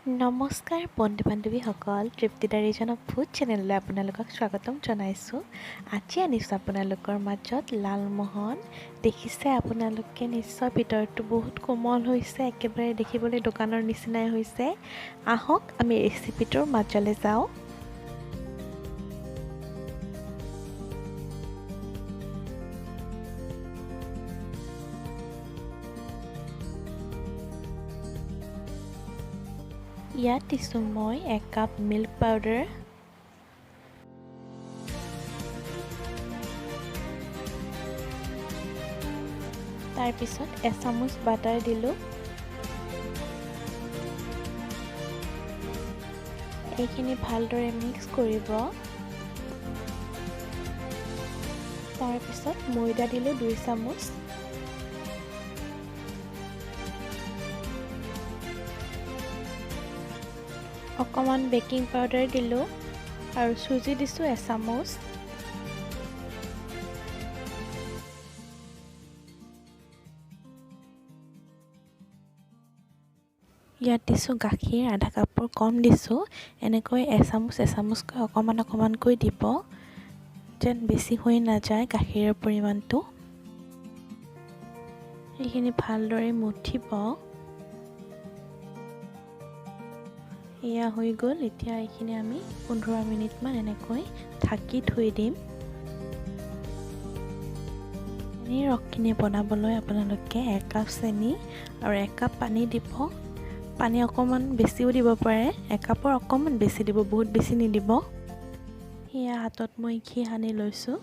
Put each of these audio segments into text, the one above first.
নমস্কাৰ বন্ধু বান্ধৱীসকল, তৃপ্তিদাৰীজনক ফুড চেনেললৈ আপোনালোকক স্বাগতম জনাইছোঁ। আজি আনিছোঁ আপোনালোকৰ মাজত লালমোহন। দেখিছে আপোনালোকে নিশ্চয়, ভিতৰটো বহুত কোমল হৈছে, একেবাৰে দেখিবলৈ দোকানৰ নিচিনাই হৈছে। আহক আমি ৰেচিপিটোৰ মাজলৈ যাওঁ। ইয়াত দিছোঁ মই 1 কাপ মিল্ক পাউডাৰ, তাৰপিছত এচামুচ বাটাৰ দিলোঁ। এইখিনি ভালদৰে মিক্স কৰিব। তাৰপিছত ময়দা দিলোঁ 2 চামুচ। অকণমান বেকিং পাউডাৰ দিলোঁ আৰু চুজি দিছোঁ 1 চামুচ। ইয়াত দিছোঁ গাখীৰ, আধা কাপৰ কম দিছোঁ। এনেকৈ এচামুচকৈ অকণমানকৈ দিব, যেন বেছি হৈ নাযায় গাখীৰৰ পৰিমাণটো। এইখিনি ভালদৰে মঠিব। এয়া হৈ গ'ল। এতিয়া এইখিনি আমি 15 মিনিটমান এনেকৈ ঢাকি থৈ দিম। চেনিৰ ৰসখিনি বনাবলৈ আপোনালোকে 1 কাপ চেনি আৰু 1 কাপ পানী দিব। পানী অকণমান বেছিও দিব পাৰে, 1 কাপৰ অকণমান বেছি দিব, বহুত বেছি নিদিব। সেয়া হাতত মই ঘি সানি লৈছোঁ।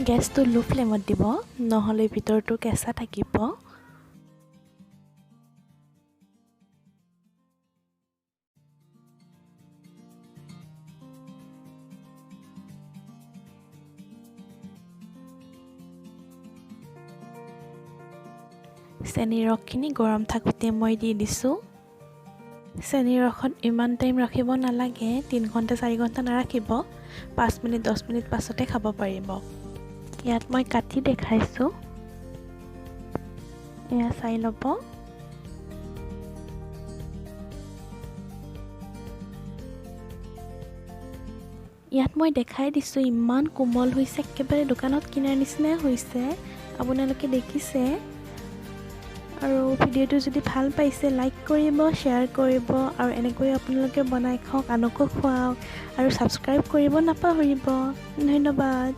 গেছটো লো ফ্লেমত দিব, নহ'লে ভিতৰটো কেঁচা থাকিব। চেনিৰ ৰসখিনি গৰম থাকোঁতে মই দি দিছোঁ। চেনিৰ ৰসত ইমান টাইম ৰাখিব নালাগে, 3 ঘণ্টা 4 ঘণ্টা নাৰাখিব, 5 মিনিট 10 মিনিট পাছতে খাব পাৰিব। ইয়াত মই কাটি দেখাইছোঁ, এয়া চাই ল'ব। ইয়াত মই দেখাই দিছোঁ, ইমান কোমল হৈছে, একেবাৰে দোকানত কিনাৰ নিচিনাই হৈছে। আপোনালোকে দেখিছে। আৰু ভিডিঅ'টো যদি ভাল পাইছে লাইক কৰিব, শ্বেয়াৰ কৰিব আৰু এনেকৈ আপোনালোকে বনাই খাওক, আনকো খুৱাওক আৰু ছাবস্ক্ৰাইব কৰিব নাপাহৰিব। ধন্যবাদ।